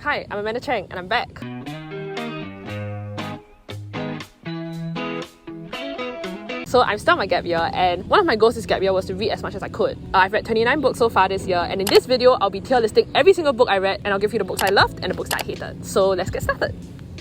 Hi, I'm Amanda Cheng and I'm back. So I'm still on my gap year, and one of my goals this gap year was to read as much as I could. I've read 29 books so far this year, and in this video, I'll be tier listing every single book I read, and I'll give you the books I loved and the books that I hated. So let's get started.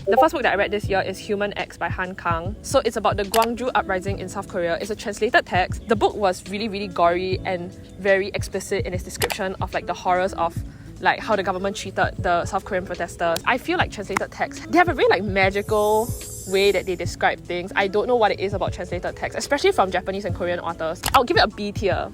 The first book that I read this year is Human X by Han Kang. So it's about the Gwangju uprising in South Korea. It's a translated text. The book was really gory and very explicit in its description of like the horrors of like how the government treated the South Korean protesters. I feel like translated texts, they have a very like magical way that they describe things. I don't know what it is about translated text, especially from Japanese and Korean authors. I'll give it a B tier,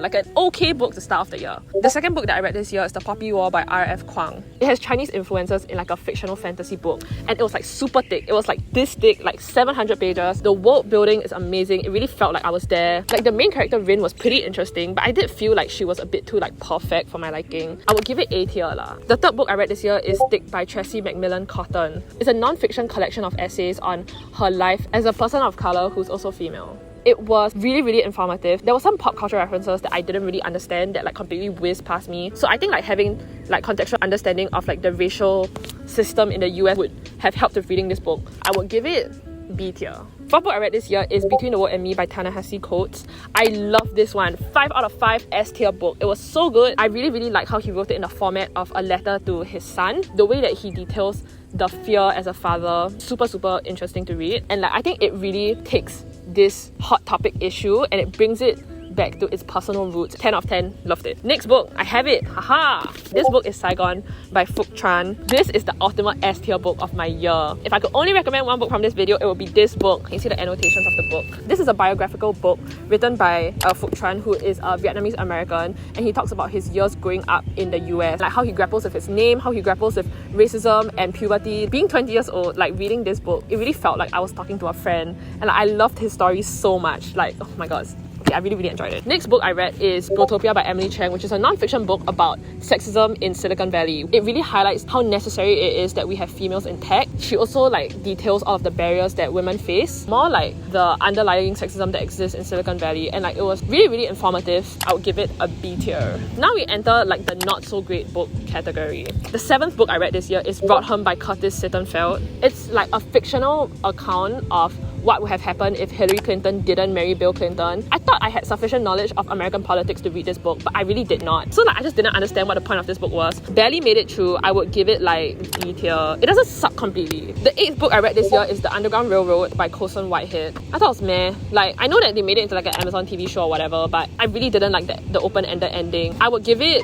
like an okay book to start off the year. The second book that I read this year is The Poppy War by R.F. Kuang. It has Chinese influences in like a fictional fantasy book, and it was like super thick. It was like this thick, like 700 pages. The world building is amazing. It really felt like I was there. Like the main character Rin was pretty interesting, but I did feel like she was a bit too like perfect for my liking. I would give it A tier lah. The third book I read this year is Stick by Tressie Macmillan Cotton. It's a non-fiction collection of essays on her life as a person of colour who's also female. It was really informative. There were some pop culture references that I didn't really understand that like completely whizzed past me. So I think like having like contextual understanding of like the racial system in the US would have helped with reading this book. I would give it B tier. Fourth book I read this year is Between the World and Me by Ta-Nehisi Coates. I love this one. 5 out of 5 S tier book. It was so good. I really like how he wrote it in the format of a letter to his son. The way that he details the fear as a father, super interesting to read. And like I think it really takes this hot topic issue and it brings it back to its personal roots. 10 out of 10, loved it. Next book, I have it, haha! This book is Saigon by Phuc Tran. This is the ultimate S tier book of my year. If I could only recommend one book from this video, it would be this book. You can see the annotations of the book. This is a biographical book written by Phuc Tran, who is a Vietnamese American, and he talks about his years growing up in the US, like how he grapples with his name, how he grapples with racism and puberty. Being 20 years old, like reading this book, it really felt like I was talking to a friend, and like, I loved his story so much. Like, oh my god. I really enjoyed it. Next book I read is Brotopia by Emily Cheng, which is a non-fiction book about sexism in Silicon Valley. It really highlights how necessary it is that we have females in tech. She also like details all of the barriers that women face, more like the underlying sexism that exists in Silicon Valley, and like it was really informative. I would give it a B tier. Now we enter like the not so great book category. The seventh book I read this year is Rodham by Curtis Sittenfeld. It's like a fictional account of what would have happened if Hillary Clinton didn't marry Bill Clinton. I thought I had sufficient knowledge of American politics to read this book, but I really did not. So like I just didn't understand what the point of this book was. Barely made it through. I would give it like B tier. It doesn't suck completely. The eighth book I read this year is The Underground Railroad by Colson Whitehead. I thought it was meh. Like I know that they made it into like an Amazon TV show or whatever, but I really didn't like the open-ended ending. I would give it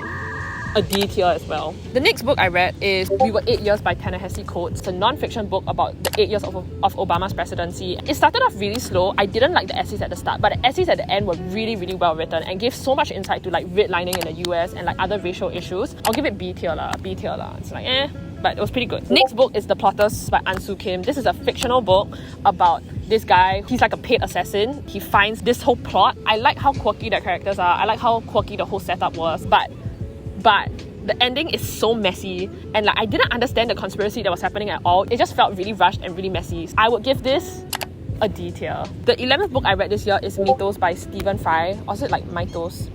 a D tier as well. The next book I read is We Were 8 Years by Ta-Nehisi Coates. It's a non-fiction book about the 8 years of Obama's presidency. It started off really slow. I didn't like the essays at the start, but the essays at the end were really well written and gave so much insight to like redlining in the US and like other racial issues. I'll give it B tier lah. It's like but it was pretty good. Next book is The Plotters by An-Soo Kim. This is a fictional book about this guy. He's like a paid assassin. He finds this whole plot. I like how quirky the characters are. I like how quirky the whole setup was, but the ending is so messy, and like I didn't understand the conspiracy that was happening at all. It just felt really rushed and really messy. I would give this a D tier. The 11th book I read this year is Mythos by Stephen Fry. Or is it like mythos?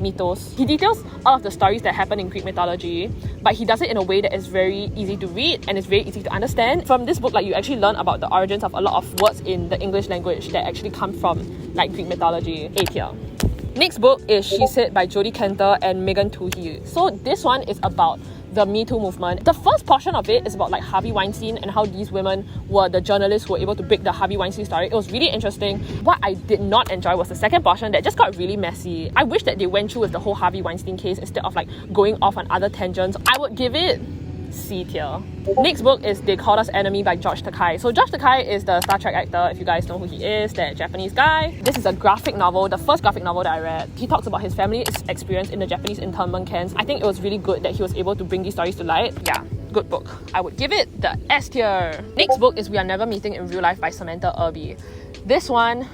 He details all of the stories that happen in Greek mythology, but he does it in a way that is very easy to read and is very easy to understand. From this book, like you actually learn about the origins of a lot of words in the English language that actually come from like Greek mythology. A tier. Next book is She Said by Jodie Cantor and Megan Twohey. So this one is about the Me Too movement. The first portion of it is about like Harvey Weinstein and how these women were the journalists who were able to break the Harvey Weinstein story. It was really interesting. What I did not enjoy was the second portion that just got really messy. I wish that they went through with the whole Harvey Weinstein case instead of like going off on other tangents. I would give it C tier. Next book is They Called Us Enemy by George Takei. So George Takei is the Star Trek actor, if you guys know who he is, that Japanese guy. This is a graphic novel, the first graphic novel that I read. He talks about his family's experience in the Japanese internment camps. I think it was really good that he was able to bring these stories to light. Yeah, good book. I would give it the S tier. Next book is We Are Never Meeting in Real Life by Samantha Irby. This one,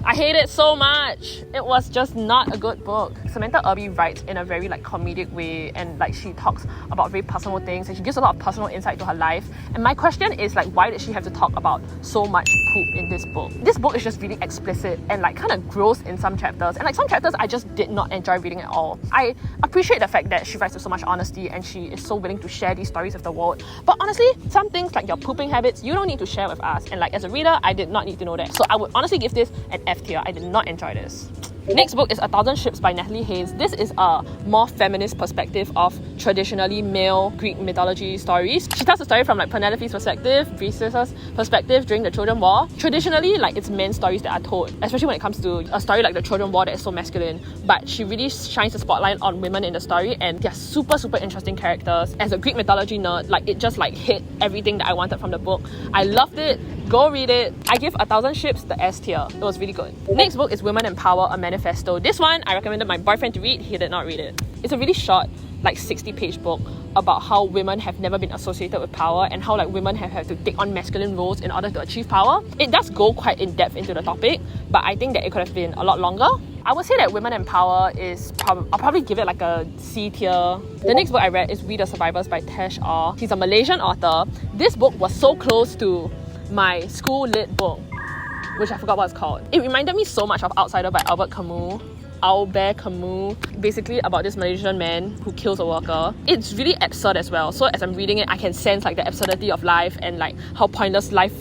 I hate it so much. It was just not a good book. Samantha Irby writes in a very like comedic way, and like she talks about very personal things and she gives a lot of personal insight to her life. And my question is like, why did she have to talk about so much poop in this book? This book is just really explicit and like kind of gross in some chapters, and like some chapters I just did not enjoy reading at all. I appreciate the fact that she writes with so much honesty and she is so willing to share these stories with the world, but honestly, some things like your pooping habits, you don't need to share with us, and like as a reader, I did not need to know that. So I would honestly give this an F tier. I did not enjoy this. Next book is 1,000 Ships by Natalie Haynes. This is a more feminist perspective of traditionally male Greek mythology stories. She tells the story from like Penelope's perspective, Theseus' perspective during the Trojan War. Traditionally, like it's men's stories that are told, especially when it comes to a story like the Trojan War that is so masculine. But she really shines the spotlight on women in the story, and they're super interesting characters. As a Greek mythology nerd, like it just like hit everything that I wanted from the book. I loved it. Go read it. I give 1,000 Ships the S tier. It was really good. Next book is Women in Power, a Manifesto. This one I recommended my boyfriend to read. He did not read it. It's a really short, like 60-page book about how women have never been associated with power and how like women have had to take on masculine roles in order to achieve power. It does go quite in depth into the topic, but I think that it could have been a lot longer. I would say that Women in Power is I'll probably give it like a C tier. The next book I read is We the Survivors by Tesh Aw. He's a Malaysian author. This book was so close to my school lit book, which I forgot what it's called. It reminded me so much of Outsider by Albert Camus. Basically about this Malaysian man who kills a worker. It's really absurd as well. So as I'm reading it, I can sense like the absurdity of life and like how pointless life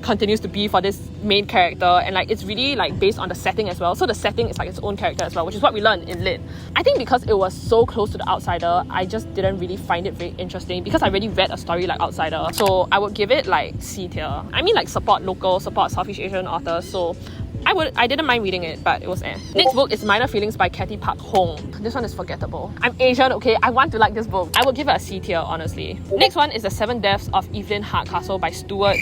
continues to be for this main character, and like it's really like based on the setting as well. So the setting is like its own character as well, which is what we learned in lit. I think because it was so close to The Outsider, I just didn't really find it very interesting because I already read a story like Outsider. So I would give it like C tier. I mean, like support local, support Southeast Asian authors, so I didn't mind reading it, but it was eh. Next book is Minor Feelings by Kathy Park Hong. This one is forgettable. I'm Asian, okay? I want to like this book. I would give it a C tier, honestly. Next one is The 7 Deaths of Evelyn Hardcastle by Stuart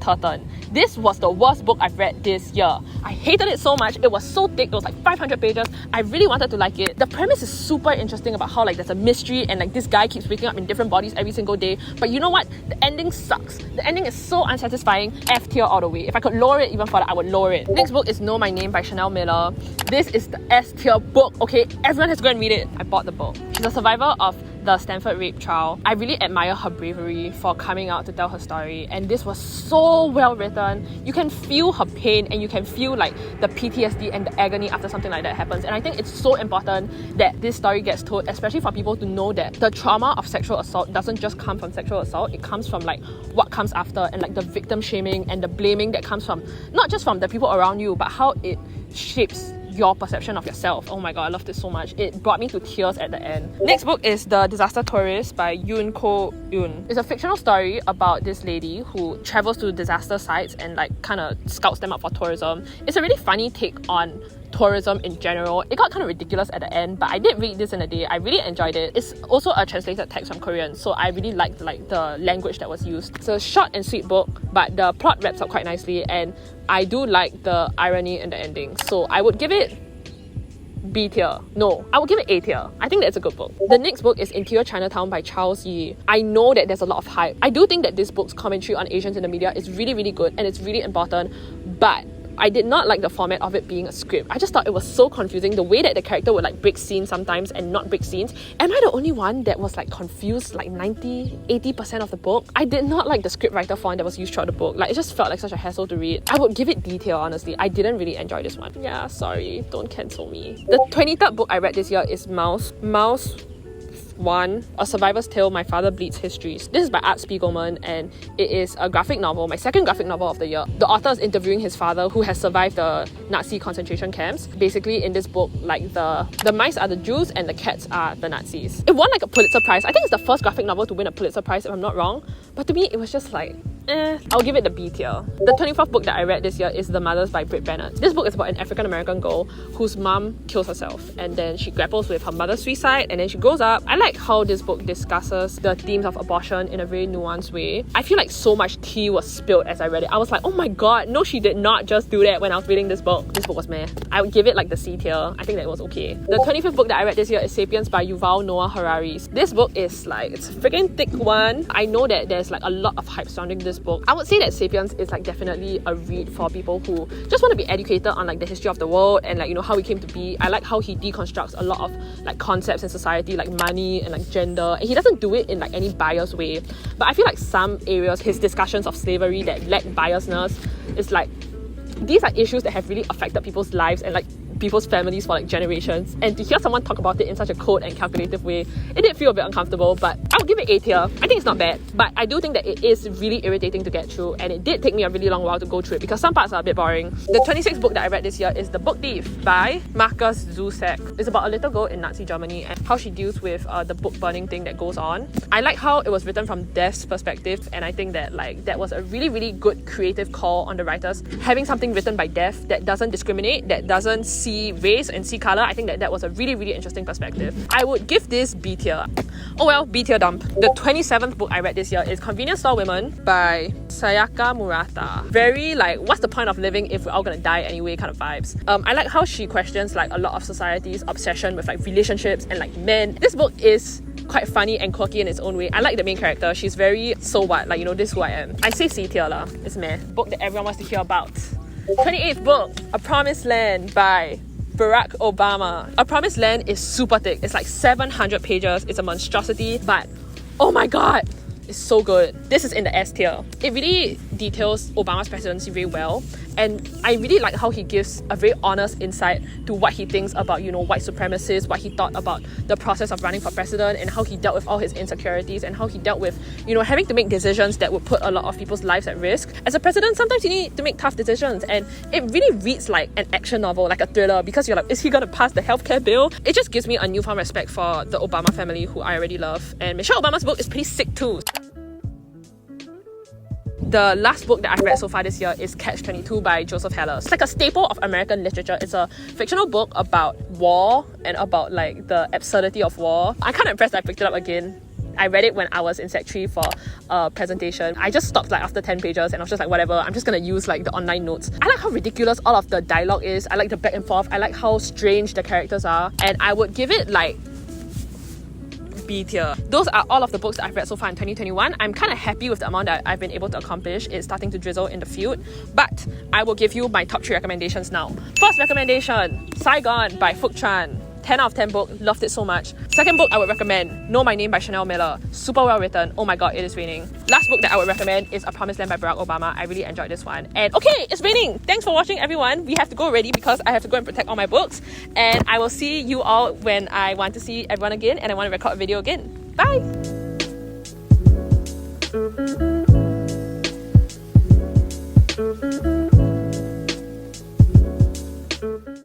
Turton. This was the worst book I've read this year. I hated it so much. It was so thick. It was like 500 pages. I really wanted to like it. The premise is super interesting about how like there's a mystery and like this guy keeps waking up in different bodies every single day. But you know what? The ending sucks. The ending is so unsatisfying. F tier all the way. If I could lower it even further, I would lower it. Next book is Know My Name by Chanel Miller. This is the S tier book, okay? Everyone has to go and read it. I bought the book. She's a survivor of the Stanford rape trial. I really admire her bravery for coming out to tell her story, and this was so well written. You can feel her pain and you can feel like the PTSD and the agony after something like that happens, and I think it's so important that this story gets told, especially for people to know that the trauma of sexual assault doesn't just come from sexual assault. It comes from like what comes after, and like the victim shaming and the blaming that comes from not just from the people around you, but how it shapes your perception of yourself. Oh my god, I love this so much. It brought me to tears at the end. Next book is The Disaster Tourist by Yoon Ko Yoon. It's a fictional story about this lady who travels to disaster sites and like kind of scouts them up for tourism. It's a really funny take on tourism in general. It got kind of ridiculous at the end, but I did read this in a day. I really enjoyed it. It's also a translated text from Korean, so I really liked like the language that was used. It's a short and sweet book, but the plot wraps up quite nicely, and I do like the irony in the ending. So I would give it B tier. No, I would give it A tier. I think that's a good book. The next book is Interior Chinatown by Charles Yee. I know that there's a lot of hype. I do think that this book's commentary on Asians in the media is really, really good and it's really important, but I did not like the format of it being a script. I just thought it was so confusing, the way that the character would like break scenes sometimes and not break scenes. Am I the only one that was like confused like 90-80% of the book? I did not like the scriptwriter font that was used throughout the book. Like it just felt like such a hassle to read. I would give it D tier, honestly. I didn't really enjoy this one. Yeah, sorry, don't cancel me. The 23rd book I read this year is Mouse 1, A Survivor's Tale, My Father Bleeds Histories. This is by Art Spiegelman, and it is a graphic novel, my second graphic novel of the year. The author is interviewing his father, who has survived the Nazi concentration camps. Basically, in this book, like the mice are the Jews and the cats are the Nazis. It won like a Pulitzer Prize. I think it's the first graphic novel to win a Pulitzer Prize, if I'm not wrong. But to me, it was just like, I'll give it the B tier. The 24th book that I read this year is The Mothers by Britt Bennett. This book is about an African-American girl whose mom kills herself, and then she grapples with her mother's suicide, and then she grows up. I like how this book discusses the themes of abortion in a very nuanced way. I feel like so much tea was spilled as I read it. I was like, oh my god, no, she did not just do that when I was reading this book. This book was meh. I would give it like the C tier. I think that it was okay. The 25th book that I read this year is Sapiens by Yuval Noah Harari. This book is like, it's a freaking thick one. I know that there's like a lot of hype surrounding this first book. I would say that Sapiens is like definitely a read for people who just want to be educated on like the history of the world and like, you know, how we came to be. I like how he deconstructs a lot of like concepts in society like money and like gender, and he doesn't do it in like any biased way. But I feel like some areas, his discussions of slavery that lack biasness is like, these are issues that have really affected people's lives and like people's families for like generations, and to hear someone talk about it in such a cold and calculative way, it did feel a bit uncomfortable. But I would give it A tier. I think it's not bad, but I do think that it is really irritating to get through, and it did take me a really long while to go through it because some parts are a bit boring. The 26th book that I read this year is The Book Thief by Marcus Zusak. It's about a little girl in Nazi Germany and how she deals with the book burning thing that goes on. I like how it was written from Death's perspective, and I think that like that was a really, really good creative call on the writers. Having something written by Death that doesn't discriminate, that doesn't see race and see color, I think that that was a really, really interesting perspective. I would give this B tier. Oh well, B tier dump. The 27th book I read this year is Convenience Store Women by Sayaka Murata. Very like, what's the point of living if we're all gonna die anyway kind of vibes. I like how she questions like a lot of society's obsession with like relationships and like men. This book is quite funny and quirky in its own way. I like the main character. She's very, so what, like, you know, this is who I am. I say C tier lah. It's meh. Book that everyone wants to hear about. 28th book, A Promised Land by Barack Obama. A Promised Land is super thick. It's like 700 pages. It's a monstrosity, but oh my god, it's so good. This is in the S tier. It really details Obama's presidency very well, and I really like how he gives a very honest insight to what he thinks about, you know, white supremacists, what he thought about the process of running for president, and how he dealt with all his insecurities, and how he dealt with, you know, having to make decisions that would put a lot of people's lives at risk. As a president, sometimes you need to make tough decisions, and it really reads like an action novel, like a thriller, because you're like, is he gonna pass the healthcare bill? It just gives me a newfound respect for the Obama family, who I already love, and Michelle Obama's book is pretty sick too. The last book that I've read so far this year is Catch-22 by Joseph Heller. It's like a staple of American literature. It's a fictional book about war and about like the absurdity of war. I'm kind of impressed that I picked it up again. I read it when I was in Sec 3 for a presentation. I just stopped like after 10 pages and I was just like, whatever, I'm just gonna use like the online notes. I like how ridiculous all of the dialogue is. I like the back and forth. I like how strange the characters are. And I would give it like B tier. Those are all of the books that I've read so far in 2021. I'm kind of happy with the amount that I've been able to accomplish. It's starting to drizzle in the field, but I will give you my top 3 recommendations now. First recommendation, Saigon by Phuc Tran. 10 out of 10 book, loved it so much. Second book I would recommend, Know My Name by Chanel Miller. Super well written. Oh my god, it is raining. Last book that I would recommend is A Promised Land by Barack Obama. I really enjoyed this one. And okay, it's raining. Thanks for watching, everyone. We have to go already because I have to go and protect all my books. And I will see you all when I want to see everyone again and I want to record a video again. Bye!